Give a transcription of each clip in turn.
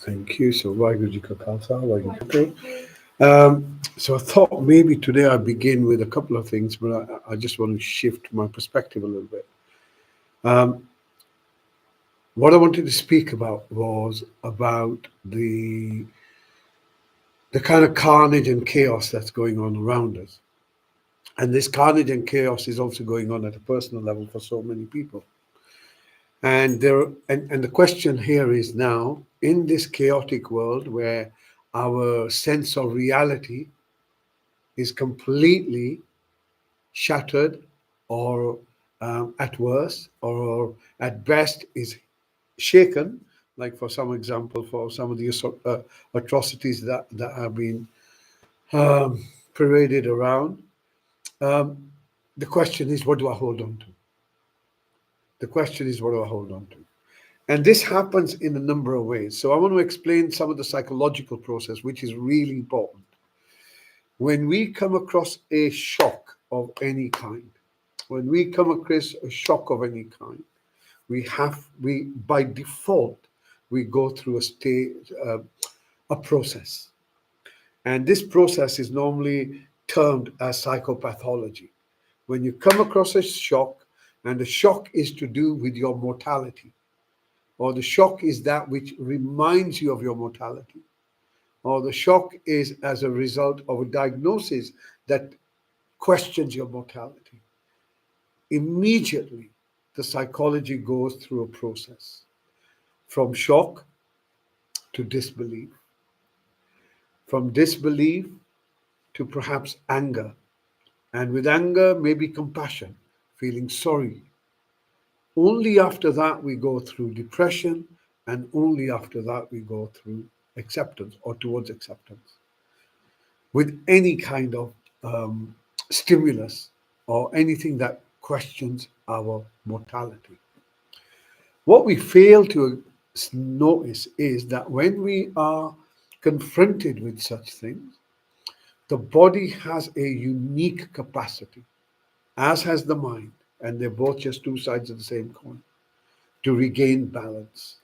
Thank you. So, Waheguru Ji Ka Khalsa, Waheguru Ji Ki Fateh. So I thought maybe today I begin with a couple of things, but I just want to shift my perspective a little bit. Um, what I wanted to speak about was about the kind of carnage and chaos that's going on around us. And this carnage and chaos is also going on at a personal level for so many people. And the question here is now, in this chaotic world where our sense of reality is completely shattered, or at worst, or at best is shaken, like for some example, for some of the atrocities that have been paraded around. Um, the question is, what do I hold on to? The question is, what do I hold on to? And this happens in a number of ways. So I want to explain some of the psychological process, which is really important. When we come across a shock of any kind, when we come across a shock of any kind, we by default we go through a process, and this process is normally termed as psychopathology. When you come across a shock, and the shock is to do with your mortality, or the shock is that which reminds you of your mortality, or the shock is as a result of a diagnosis that questions your mortality, immediately the psychology goes through a process from shock to disbelief, from disbelief to perhaps anger, and with anger, maybe compassion, feeling sorry. Only after that we go through depression, and only after that we go through acceptance or towards acceptance. With any kind of stimulus or anything that questions our mortality. What we fail to notice is that when we are confronted with such things, the body has a unique capacity, as has the mind, and they're both just two sides of the same coin, to regain balance.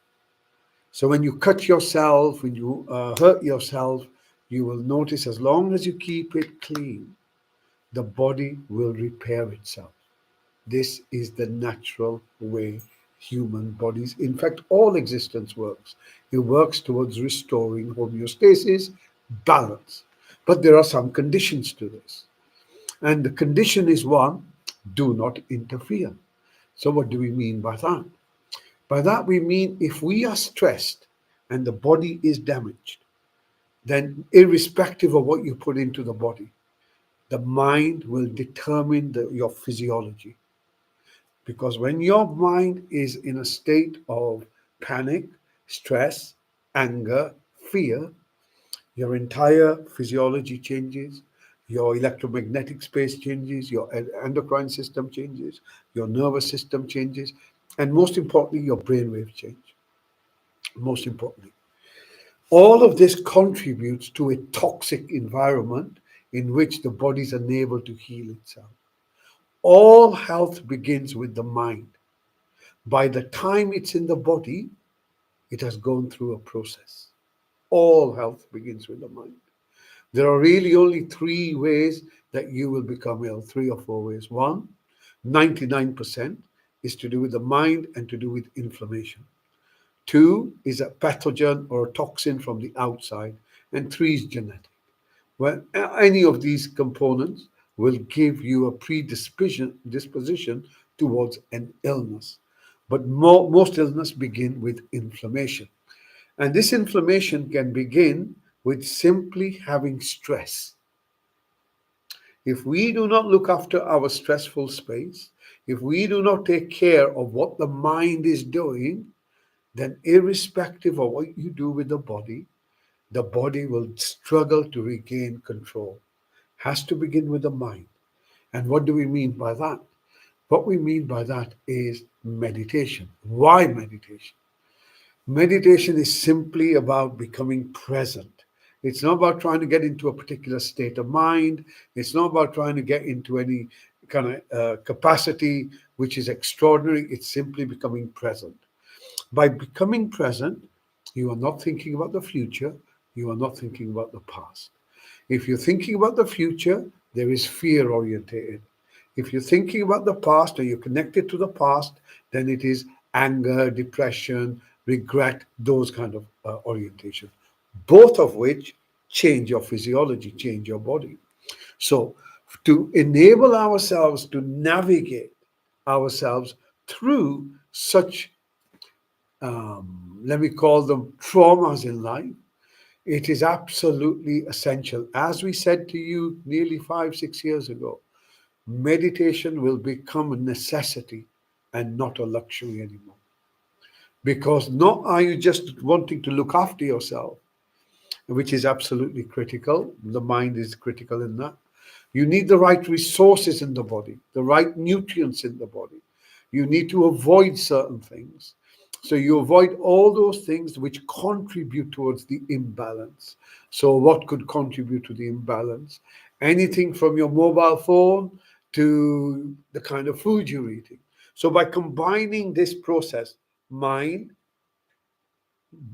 So when you cut yourself, when you hurt yourself, you will notice as long as you keep it clean, the body will repair itself. This is the natural way human bodies, in fact, all existence works. It works towards restoring homeostasis, balance. But there are some conditions to this. And the condition is one, do not interfere. So, what do we mean by that? By that, we mean if we are stressed and the body is damaged, then irrespective of what you put into the body, the mind will determine your physiology. Because when your mind is in a state of panic, stress, anger, fear, your entire physiology changes, your electromagnetic space changes, your endocrine system changes, your nervous system changes, and most importantly, your brainwave change. Most importantly, all of this contributes to a toxic environment in which the body is unable to heal itself. All health begins with the mind. By the time it's in the body, it has gone through a process. All health begins with the mind. There are really only three ways that you will become ill, three or four ways. One, 99% is to do with the mind and to do with inflammation. Two is a pathogen or a toxin from the outside. And three is genetic. Well, any of these components will give you a predisposition towards an illness. But most illness begin with inflammation. And this inflammation can begin with simply having stress. If we do not look after our stressful space, if we do not take care of what the mind is doing, then irrespective of what you do with the body will struggle to regain control. Has to begin with the mind. And what do we mean by that? What we mean by that is meditation. Why meditation? Meditation is simply about becoming present. It's not about trying to get into a particular state of mind. It's not about trying to get into any kind of capacity which is extraordinary. It's simply becoming present. By becoming present, You are not thinking about the future. You are not thinking about the past. If you're thinking about the future, there is fear orientated. If you're thinking about the past or you're connected to the past, then it is anger, depression, regret, those kind of orientation. Both of which change your physiology, change your body. So, to enable ourselves to navigate ourselves through such, let me call them traumas in life, it is absolutely essential. As we said to you nearly 5, 6 years ago, meditation will become a necessity and not a luxury anymore. Because not are you just wanting to look after yourself, which is absolutely critical. The mind is critical in that. You need the right resources in the body, the right nutrients in the body. You need to avoid certain things. So you avoid all those things which contribute towards the imbalance. So, what could contribute to the imbalance? Anything from your mobile phone to the kind of food you're eating. So, by combining this process, mind,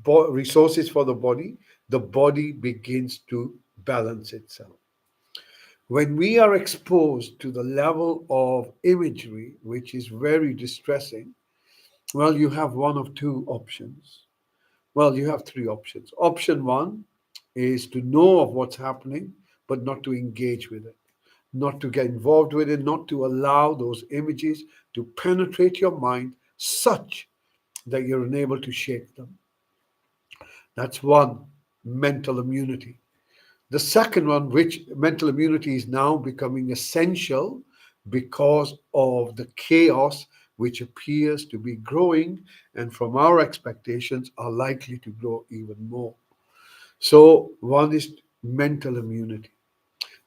resources for the body begins to balance itself. When we are exposed to the level of imagery, which is very distressing, well, you have one of two options. Well, you have three options. Option one is to know of what's happening, but not to engage with it, not to get involved with it, not to allow those images to penetrate your mind such that you're unable to shake them. That's one, mental immunity. The second one, which mental immunity is now becoming essential because of the chaos which appears to be growing and from our expectations are likely to grow even more. So, one is mental immunity.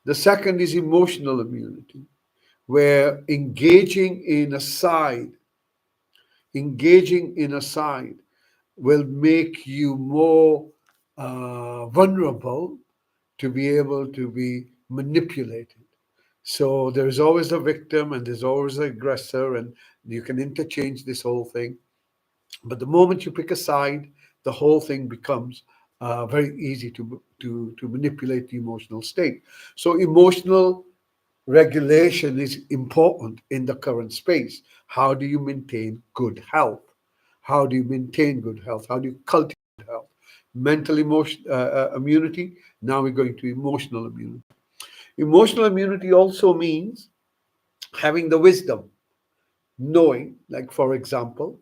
The second is emotional immunity, where engaging in a side will make you more vulnerable to be able to be manipulated. So there's always a victim and there's always an aggressor, and you can interchange this whole thing. But the moment you pick a side, the whole thing becomes very easy to manipulate the emotional state. So emotional regulation is important in the current space. How do you maintain good health? How do you maintain good health? How do you cultivate health? Mental emotion immunity. Now we're going to emotional immunity. Emotional immunity also means having the wisdom, knowing, like for example,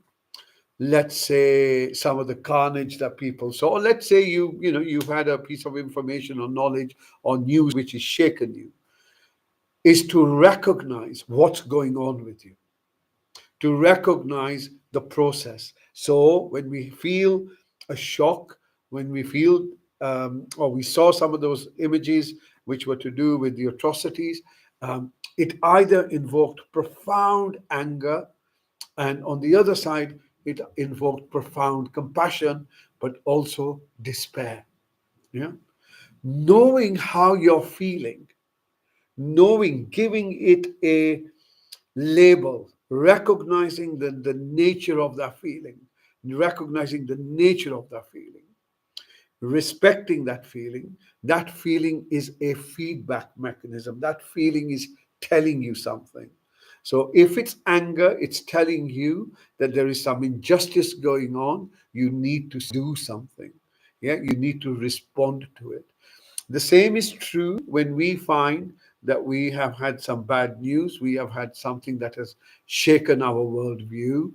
let's say some of the carnage that people saw. Or let's say you've had a piece of information or knowledge or news which has shaken you, is to recognize what's going on with you, to recognize the process. So when we feel a shock, when we feel or we saw some of those images which were to do with the atrocities, it either invoked profound anger, and on the other side, it invoked profound compassion, but also despair. Yeah. Knowing how you're feeling, knowing, giving it a label, recognizing the nature of that feeling, recognizing the nature of that feeling, respecting that feeling is a feedback mechanism. That feeling is telling you something. So if it's anger, it's telling you that there is some injustice going on. You need to do something. Yeah, you need to respond to it. The same is true when we find that we have had some bad news, we have had something that has shaken our worldview.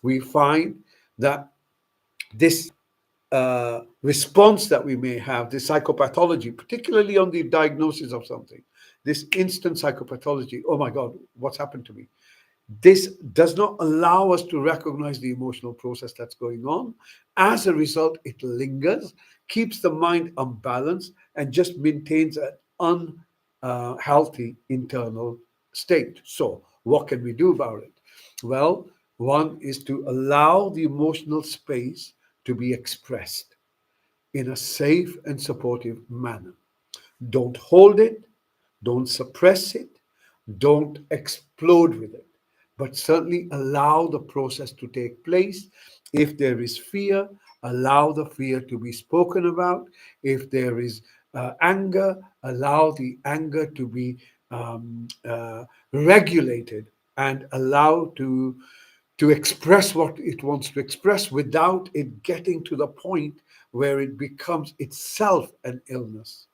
We find that this response that we may have, this psychopathology, particularly on the diagnosis of something, this instant psychopathology, oh my God, what's happened to me? This does not allow us to recognize the emotional process that's going on. As a result, it lingers, keeps the mind unbalanced, and just maintains an unhealthy internal state. So, what can we do about it? Well, one is to allow the emotional space to be expressed in a safe and supportive manner. Don't hold it, don't suppress it, don't explode with it, but certainly allow the process to take place. If there is fear, allow the fear to be spoken about. If there is anger, allow the anger to be regulated and allow to express what it wants to express without it getting to the point where it becomes itself an illness,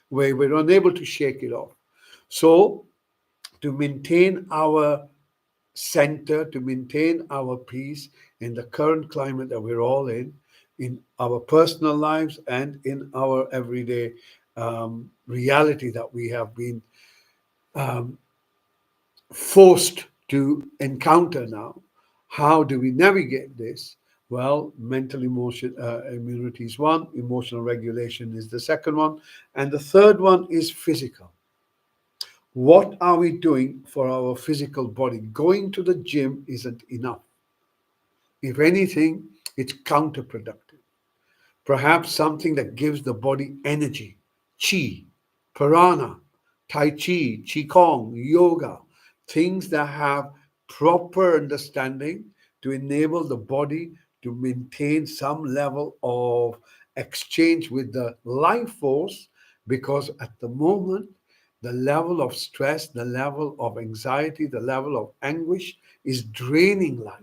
where we're unable to shake it off. So, to maintain our center, to maintain our peace in the current climate that we're all in our personal lives and in our everyday reality that we have been um, forced to encounter now. How do we navigate this? Well, mental emotion immunity is one, emotional regulation is the second one, and the third one is physical. What are we doing for our physical body? Going to the gym isn't enough. If anything, it's counterproductive. Perhaps something that gives the body energy, chi, prana, tai chi, qigong, yoga, things that have proper understanding to enable the body to maintain some level of exchange with the life force, because at the moment, the level of stress, the level of anxiety, the level of anguish is draining life.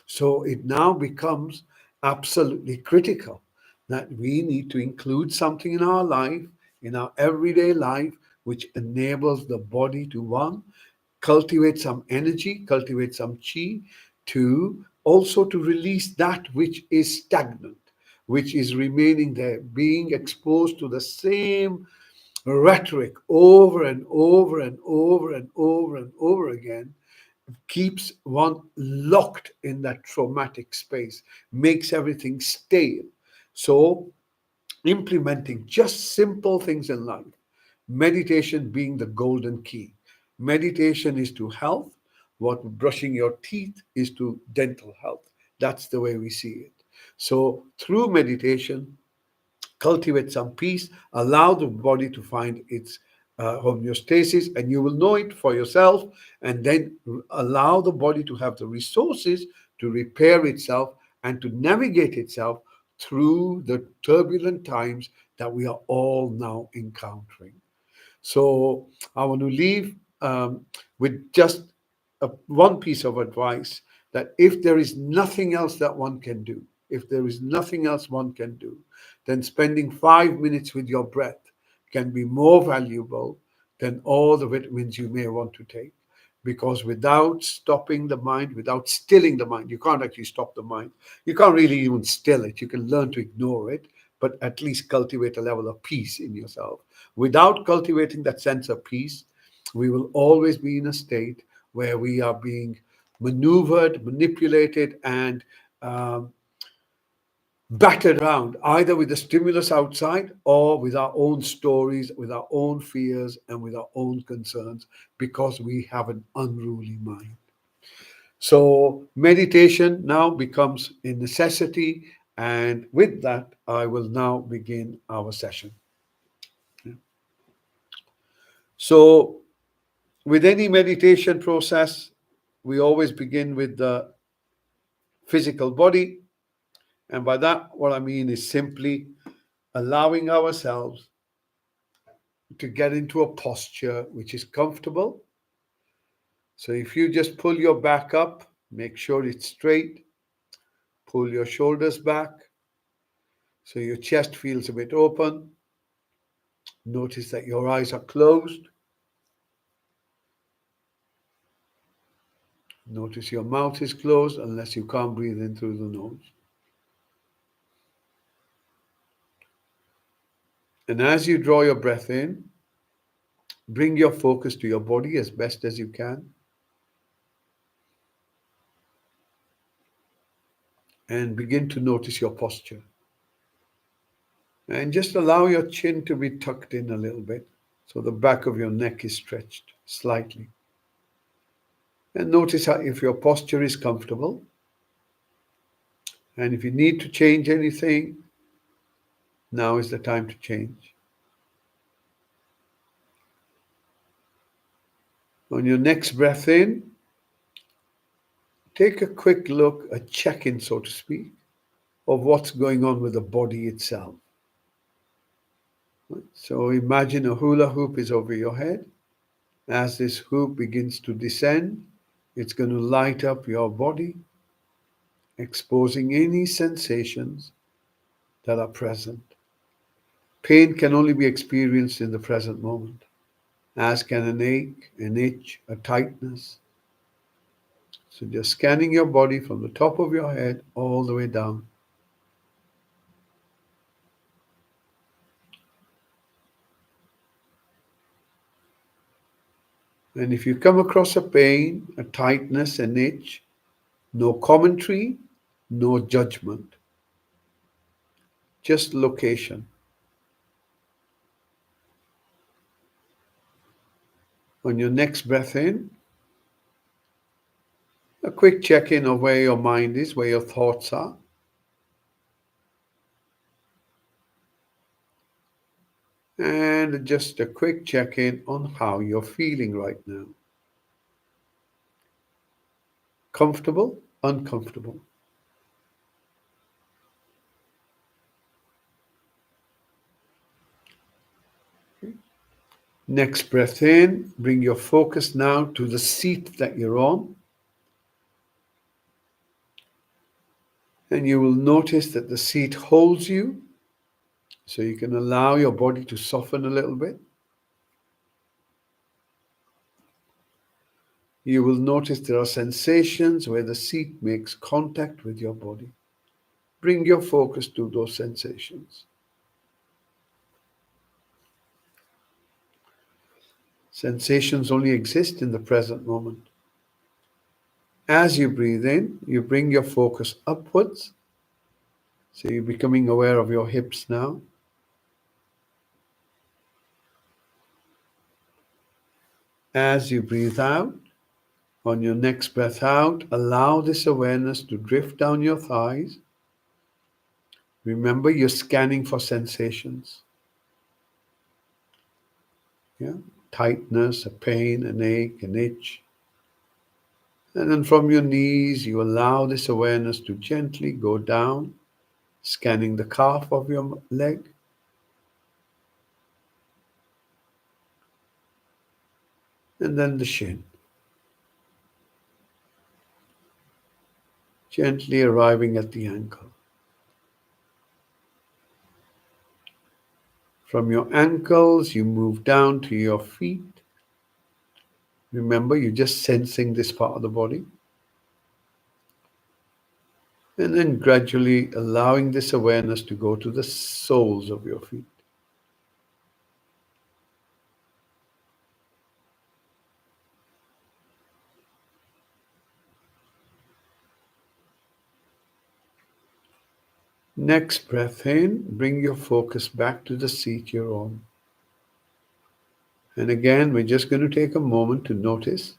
So it now becomes absolutely critical that we need to include something in our life, in our everyday life, which enables the body to, one, cultivate some energy, cultivate some chi, two, also to release that which is stagnant, which is remaining there, being exposed to the same rhetoric over and over and over and over and over again keeps one locked in that traumatic space, makes everything stale. So, implementing just simple things in life, meditation being the golden key. Meditation is to health what brushing your teeth is to dental health. That's the way we see it. So, through meditation, cultivate some peace, allow the body to find its homeostasis, and you will know it for yourself, and then allow the body to have the resources to repair itself and to navigate itself through the turbulent times that we are all now encountering. So I want to leave with just one piece of advice, that if there is nothing else that one can do, if there is nothing else one can do, then spending 5 minutes with your breath can be more valuable than all the vitamins you may want to take. Because without stopping the mind, without stilling the mind, you can't actually stop the mind. You can't really even still it. You can learn to ignore it, but at least cultivate a level of peace in yourself. Without cultivating that sense of peace, we will always be in a state where we are being maneuvered, manipulated, and um, battered around, either with the stimulus outside or with our own stories, with our own fears, and with our own concerns, because we have an unruly mind. So, meditation now becomes a necessity. And with that, I will now begin our session. So, with any meditation process, we always begin with the physical body. And by that, what I mean is simply allowing ourselves to get into a posture which is comfortable. So if you just pull your back up, make sure it's straight, pull your shoulders back so your chest feels a bit open. Notice that your eyes are closed. Notice your mouth is closed unless you can't breathe in through the nose. And as you draw your breath in, bring your focus to your body as best as you can. And begin to notice your posture. And just allow your chin to be tucked in a little bit so the back of your neck is stretched slightly. And notice how, if your posture is comfortable, and if you need to change anything, now is the time to change. On your next breath in, take a quick look, a check in, so to speak, of what's going on with the body itself. So imagine a hula hoop is over your head. As this hoop begins to descend, it's going to light up your body, exposing any sensations that are present. Pain can only be experienced in the present moment, as can an ache, an itch, a tightness. So just scanning your body from the top of your head all the way down. And if you come across a pain, a tightness, an itch, no commentary, no judgment, just location. On your next breath in, a quick check in of where your mind is, where your thoughts are. And just a quick check in on how you're feeling right now. Comfortable, uncomfortable. Next breath in, bring your focus now to the seat that you're on. And you will notice that the seat holds you, so you can allow your body to soften a little bit. You will notice there are sensations where the seat makes contact with your body. Bring your focus to those sensations. Sensations only exist in the present moment. As you breathe in, you bring your focus upwards. So you're becoming aware of your hips now. As you breathe out, on your next breath out, allow this awareness to drift down your thighs. Remember, you're scanning for sensations. Yeah? Tightness, a pain, an ache, an itch. And then from your knees, you allow this awareness to gently go down, scanning the calf of your leg. And then the shin. Gently arriving at the ankle. From your ankles, you move down to your feet. Remember, you're just sensing this part of the body. And then gradually allowing this awareness to go to the soles of your feet. Next breath in, bring your focus back to the seat you're on. And again, we're just going to take a moment to notice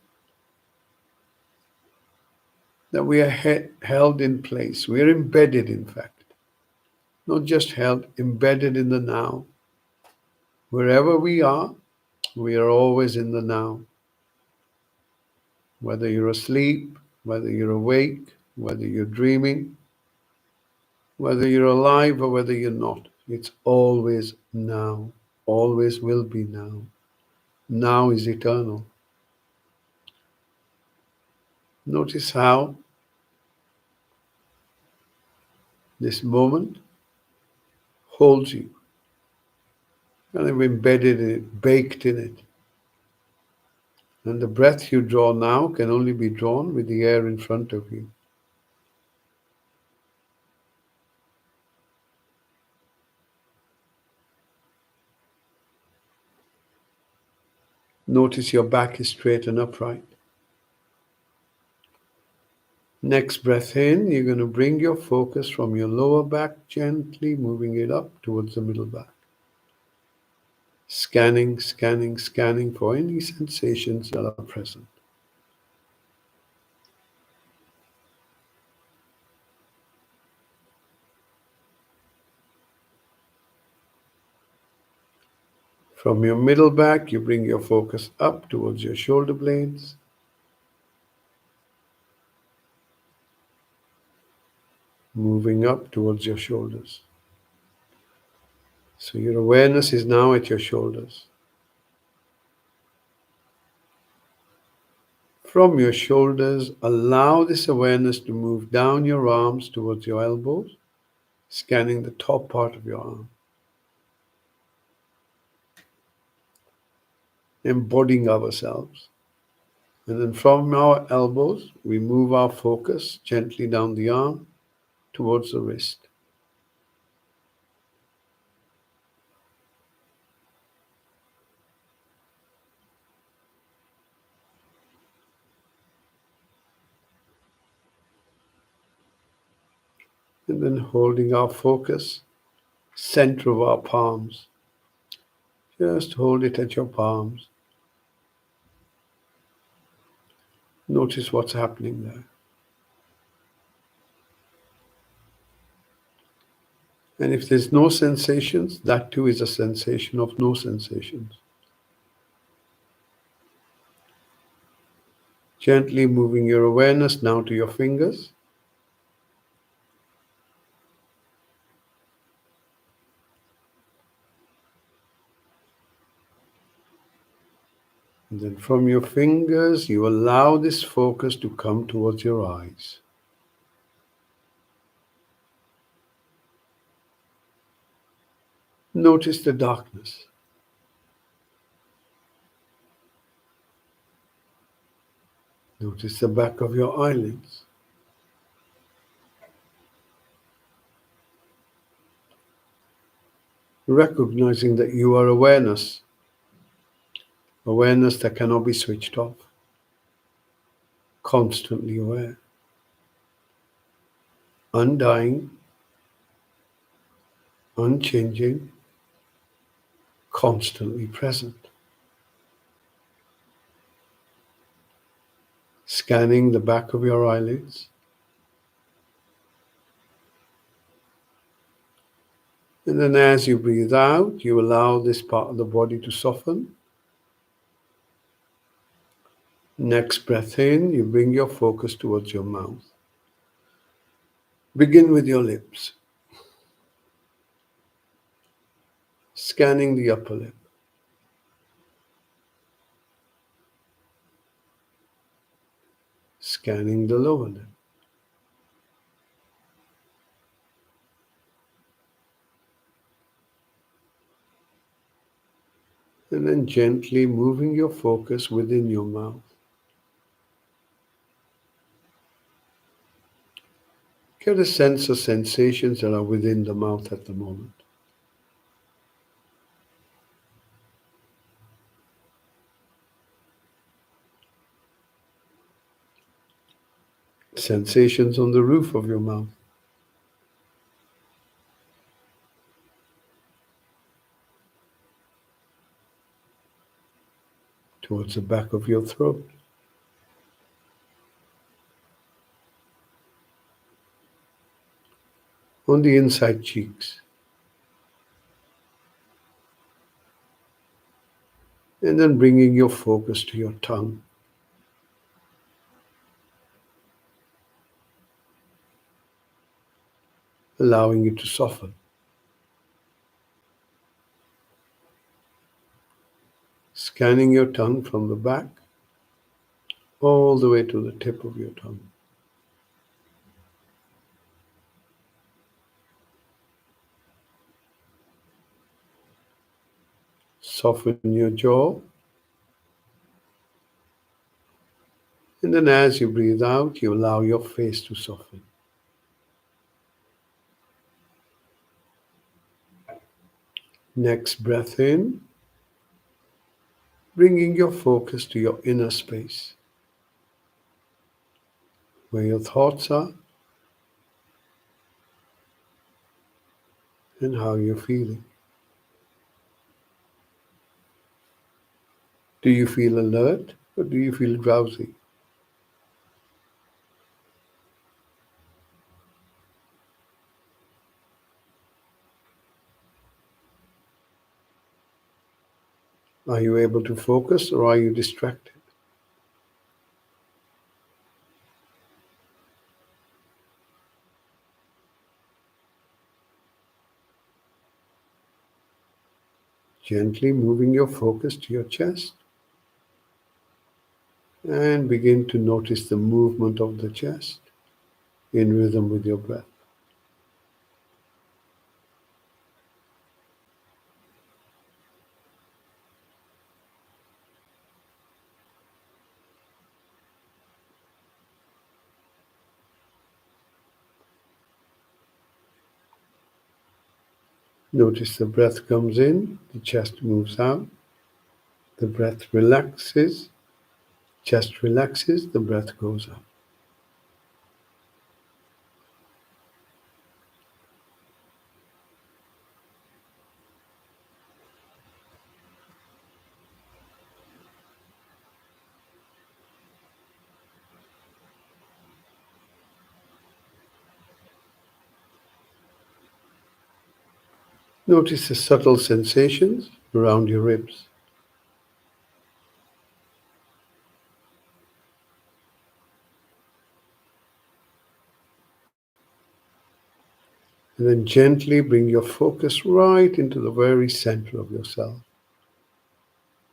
that we are held in place. We are embedded, in fact. Not just held, embedded in the now. Wherever we are always in the now. Whether you're asleep, whether you're awake, whether you're dreaming, whether you're alive or whether you're not, it's always now. Always will be now. Now is eternal. Notice how this moment holds you. Kind of embedded in it, baked in it. And the breath you draw now can only be drawn with the air in front of you. Notice your back is straight and upright. Next breath in, you're going to bring your focus from your lower back, gently moving it up towards the middle back. Scanning, scanning, scanning for any sensations that are present. From your middle back, you bring your focus up towards your shoulder blades. moving up towards your shoulders. So your awareness is now at your shoulders. From your shoulders, allow this awareness to move down your arms towards your elbows, scanning the top part of your arm. Embodying ourselves. And then from our elbows, we move our focus gently down the arm towards the wrist. And then holding our focus, center of our palms. Just hold it at your palms. Notice what's happening there. And if there's no sensations, that too is a sensation of no sensations. Gently moving your awareness now to your fingers. And then from your fingers, you allow this focus to come towards your eyes. Notice the darkness. Notice the back of your eyelids. Recognizing that you are awareness. Awareness that cannot be switched off. Constantly aware. Undying. Unchanging. Constantly present. Scanning the back of your eyelids. And then as you breathe out, you allow this part of the body to soften. Next breath in, you bring your focus towards your mouth. Begin with your lips. Scanning the upper lip. Scanning the lower lip. And then gently moving your focus within your mouth. Get a sense of sensations that are within the mouth at the moment. Sensations on the roof of your mouth. Towards the back of your throat. On the inside cheeks. And then bringing your focus to your tongue. Allowing it to soften. Scanning your tongue from the back all the way to the tip of your tongue. Soften your jaw. And then as you breathe out, you allow your face to soften. Next breath in, bringing your focus to your inner space, where your thoughts are and how you're feeling. Do you feel alert or do you feel drowsy? Are you able to focus or are you distracted? Gently moving your focus to your chest and begin to notice the movement of the chest in rhythm with your breath. Notice the breath comes in, the chest moves out, the breath relaxes, chest relaxes, the breath goes up. Notice the subtle sensations around your ribs. And then gently bring your focus right into the very center of yourself,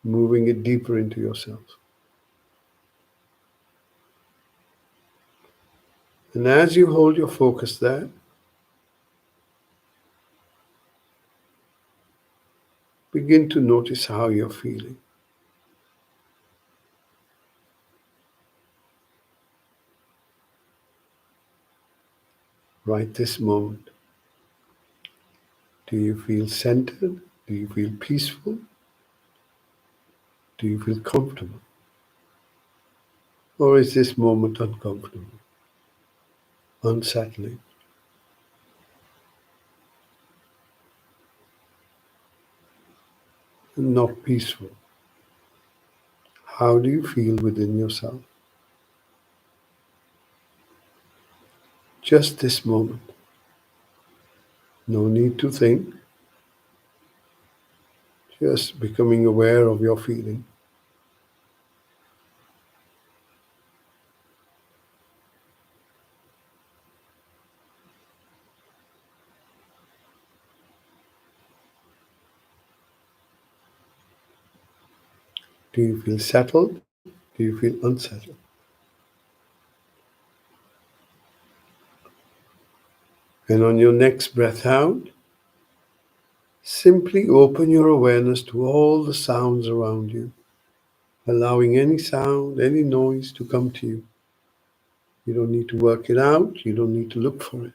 moving it deeper into yourself. And as you hold your focus there, begin to notice how you're feeling. Right this moment. Do you feel centered? Do you feel peaceful? Do you feel comfortable? Or is this moment uncomfortable, unsettling, and not peaceful? How do you feel within yourself? Just this moment. No need to think, just becoming aware of your feeling. Do you feel settled? Do you feel unsettled? And on your next breath out, simply open your awareness to all the sounds around you, allowing any sound, any noise to come to you. You don't need to work it out, you don't need to look for it.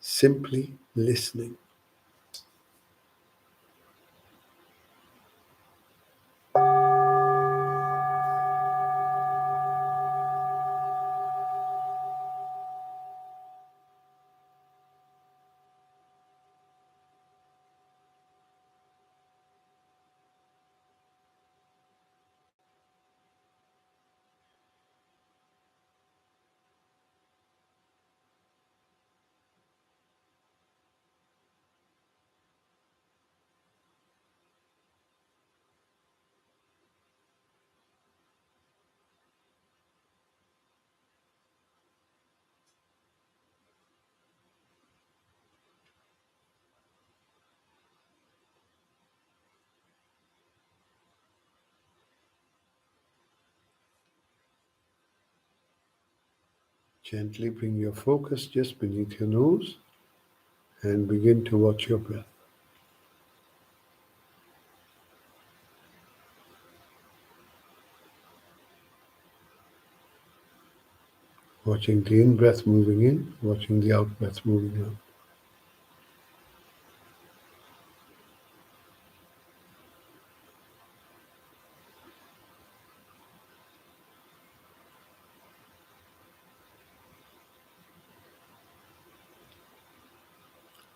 Simply listening. Gently bring your focus just beneath your nose and begin to watch your breath. Watching the in-breath moving in, watching the out-breath moving out.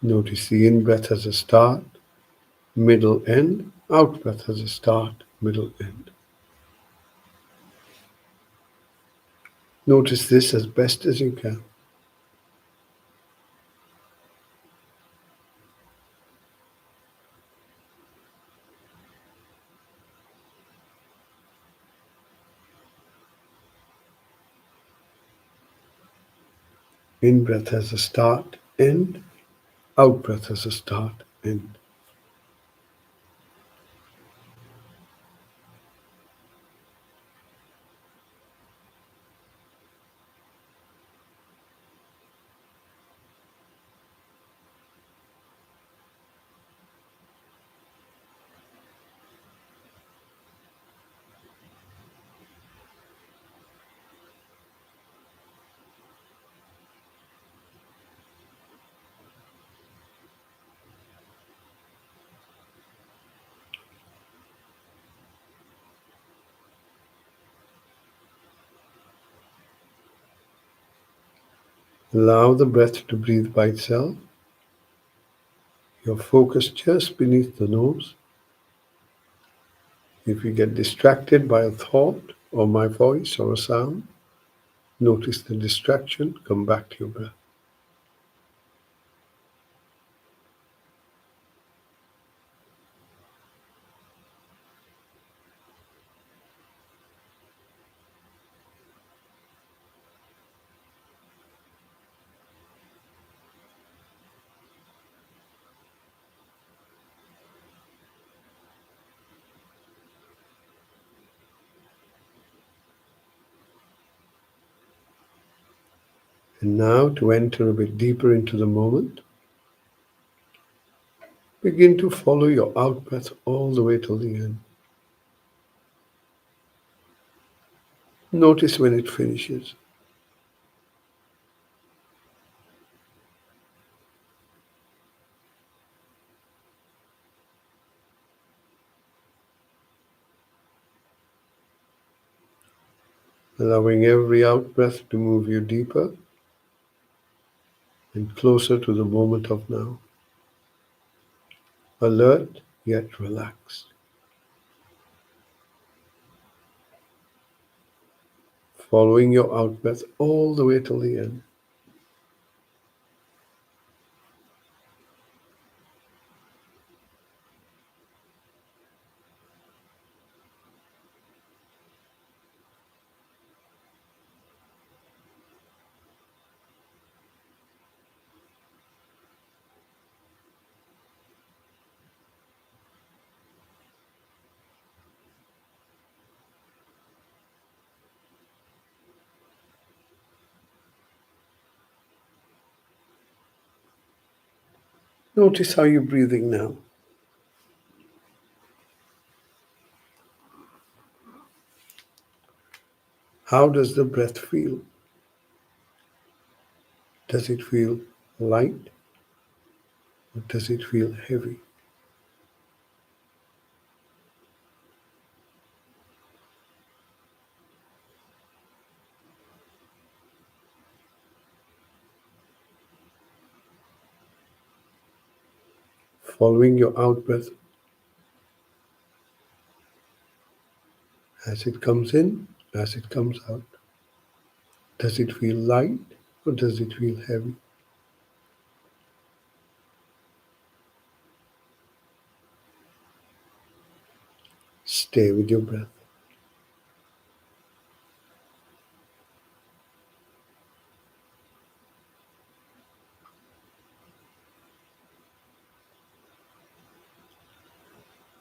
Notice the in-breath as a start, middle, end. Out-breath as a start, middle, end. Notice this as best as you can. In-breath as a start, end. Out-breath as a start, end. Allow the breath to breathe by itself. Your focus just beneath the nose. If you get distracted by a thought or my voice or a sound, notice the distraction, come back to your breath. And now, to enter a bit deeper into the moment, begin to follow your out breath all the way till the end. Notice when it finishes. Allowing every out breath to move you deeper and closer to the moment of now. Alert yet relaxed. Following your out breath all the way till the end. Notice how you're breathing now. How does the breath feel? Does it feel light or does it feel heavy? Following your out breath as it comes in, as it comes out. Does it feel light or does it feel heavy? Stay with your breath.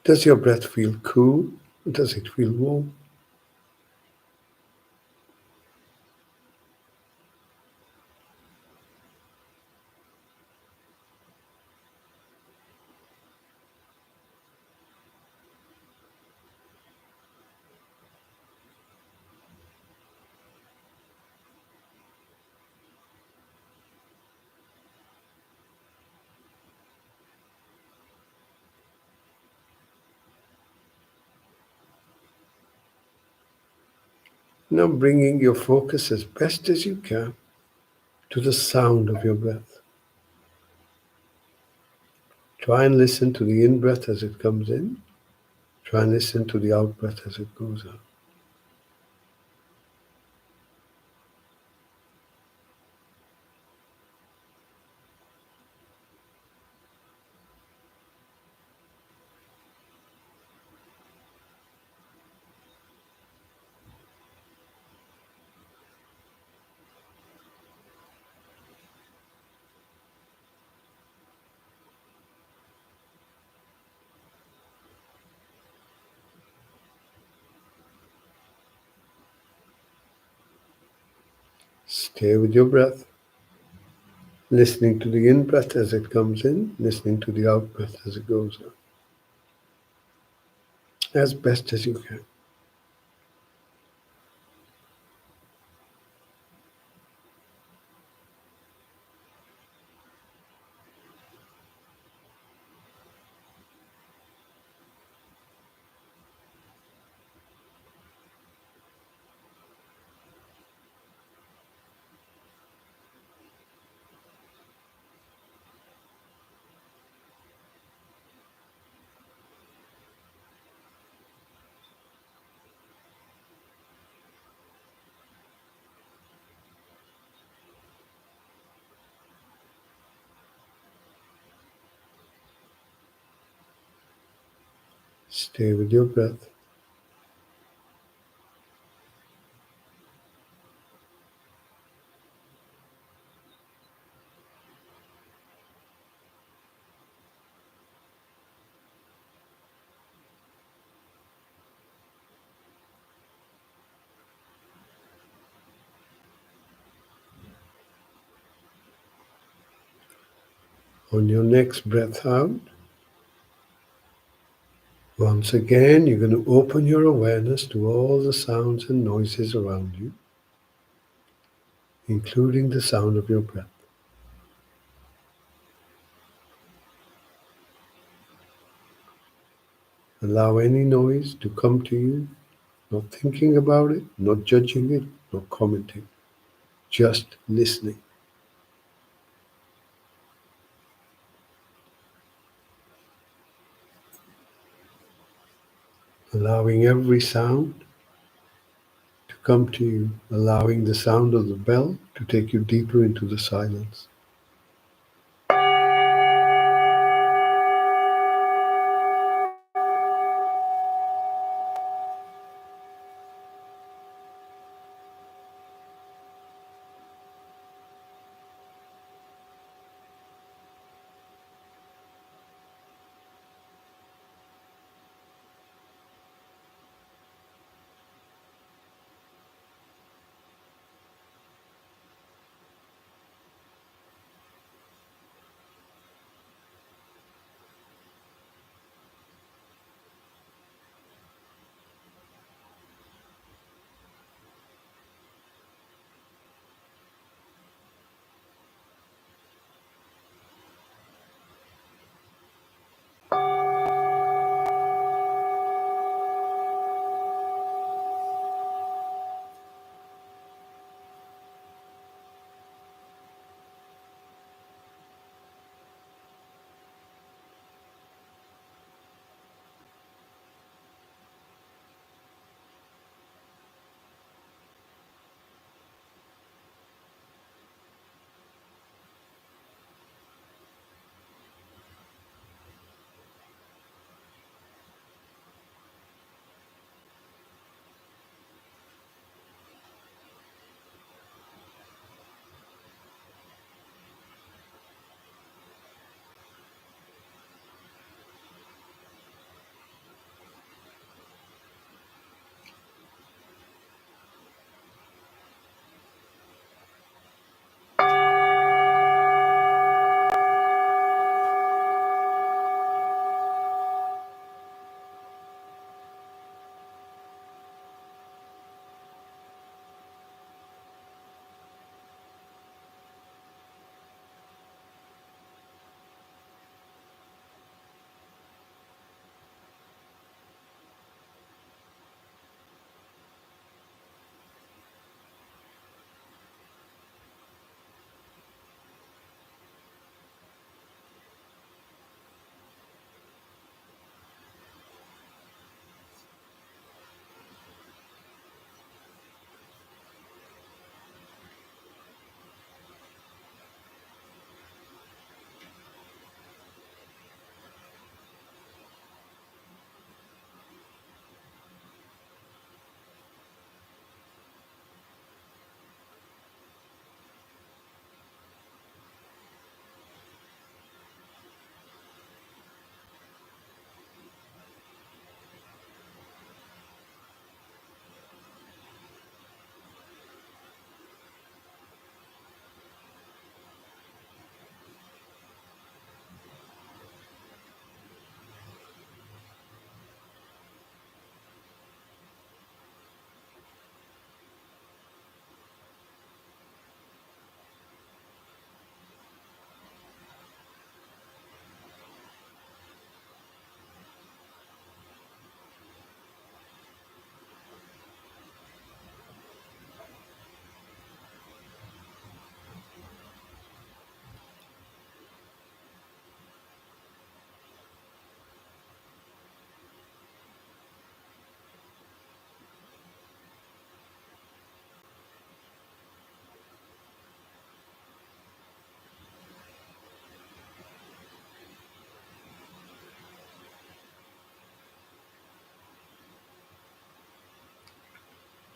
Does your breath feel cool or does it feel warm? Now bringing your focus as best as you can to the sound of your breath. Try and listen to the in-breath as it comes in. Try and listen to the out-breath as it goes out. Stay with your breath, listening to the in-breath as it comes in, listening to the out-breath as it goes out, as best as you can. Stay with your breath. On your next breath out, once again, you're going to open your awareness to all the sounds and noises around you, including the sound of your breath. Allow any noise to come to you, not thinking about it, not judging it, not commenting, just listening. Allowing every sound to come to you, allowing the sound of the bell to take you deeper into the silence.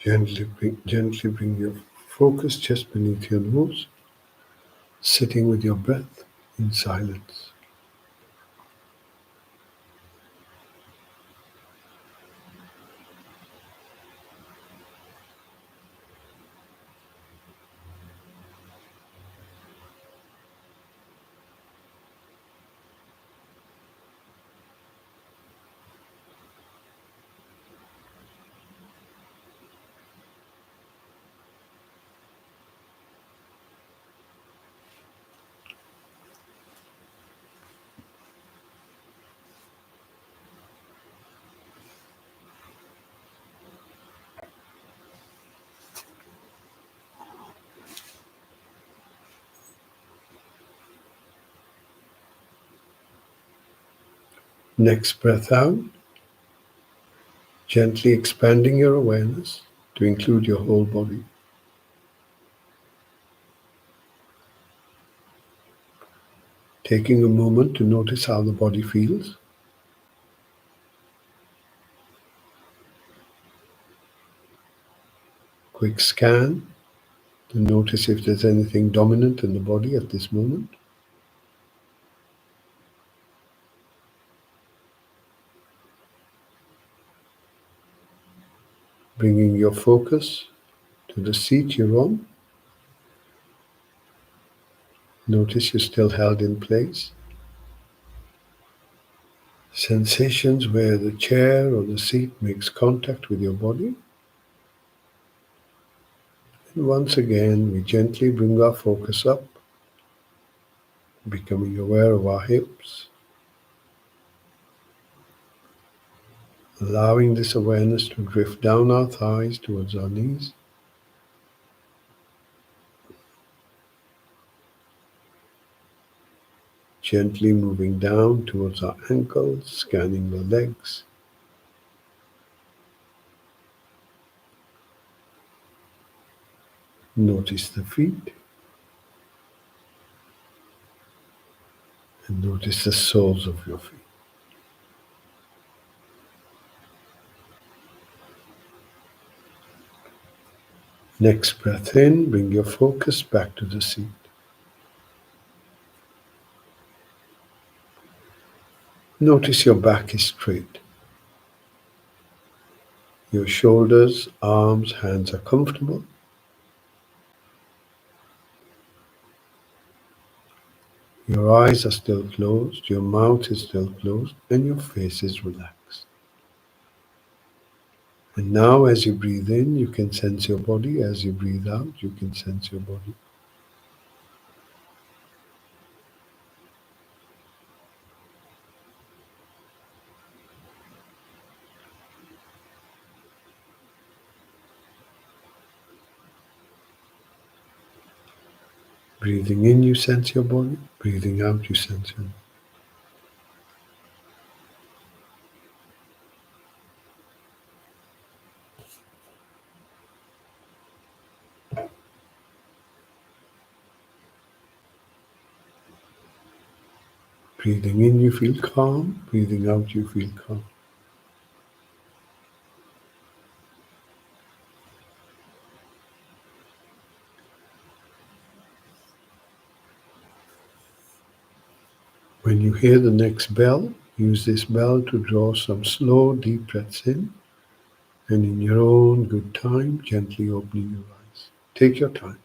Gently bring your focus just beneath your nose, sitting with your breath in silence. Next breath out, gently expanding your awareness to include your whole body. Taking a moment to notice how the body feels. Quick scan to notice if there's anything dominant in the body at this moment. Bringing your focus to the seat you're on. Notice you're still held in place. Sensations where the chair or the seat makes contact with your body. And once again, we gently bring our focus up, becoming aware of our hips, allowing this awareness to drift down our thighs towards our knees. Gently moving down towards our ankles, scanning the legs. Notice the feet. And notice the soles of your feet. Next breath in, bring your focus back to the seat. Notice your back is straight. Your shoulders, arms, hands are comfortable. Your eyes are still closed, your mouth is still closed, and your face is relaxed. And now as you breathe in, you can sense your body. As you breathe out, you can sense your body. Breathing in, you sense your body. Breathing out, you sense your body. Breathing in, you feel calm. Breathing out, you feel calm. When you hear the next bell, use this bell to draw some slow, deep breaths in, and in your own good time, gently opening your eyes. Take your time.